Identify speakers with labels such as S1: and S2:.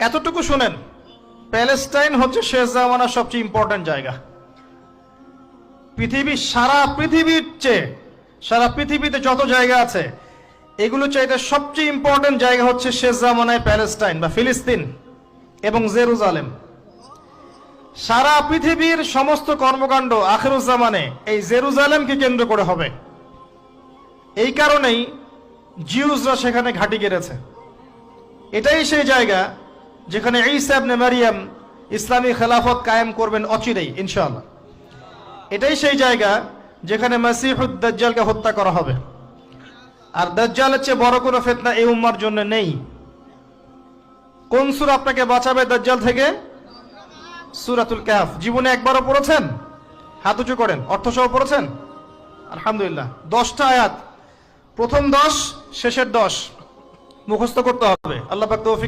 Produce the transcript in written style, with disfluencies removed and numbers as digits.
S1: এতটুকু শুনেন, প্যালেস্টাইন হচ্ছে শেষ জামানার সবচেয়ে ইম্পর্টেন্ট জায়গা। সারা পৃথিবীর চেয়ে, সারা পৃথিবীতে যত জায়গা আছে এগুলো চাইতে সবচেয়ে ইম্পর্টেন্ট জায়গা হচ্ছে শেষ জামানায় প্যালেস্টাইন বা ফিলিস্তিন এবং জেরুজালেম। সারা পৃথিবীর সমস্ত কর্মকাণ্ড আখিরুজ্জামানে এই জেরুজালেমকে কেন্দ্র করে হবে। এই কারণেই জিউসরা সেখানে ঘাঁটি গেড়েছে। এটাই সেই জায়গা যেখানে ঈসা ইবনে মারিয়াম ইসলামী খেলাফত কায়েম করবেন অচিরেই ইনশাআল্লাহ। এটাই সেই জায়গা যেখানে মাসিহুদ দাজ্জালকে হত্যা করা হবে। আর দাজ্জালের চেয়ে বড় কোনো ফিতনা এই উম্মার জন্য নেই। কোন সূরা আপনাকে বাঁচাবে দাজ্জাল থেকে? সূরাতুল কাহফ। জীবনে একবারও পড়েছেন? হাত উঁচু করেন। অর্থসহ পড়েছেন? আলহামদুলিল্লাহ। 10টা আয়াত, প্রথম 10 শেষের 10 মুখস্থ করতে হবে। আল্লাহ পাক তৌফিক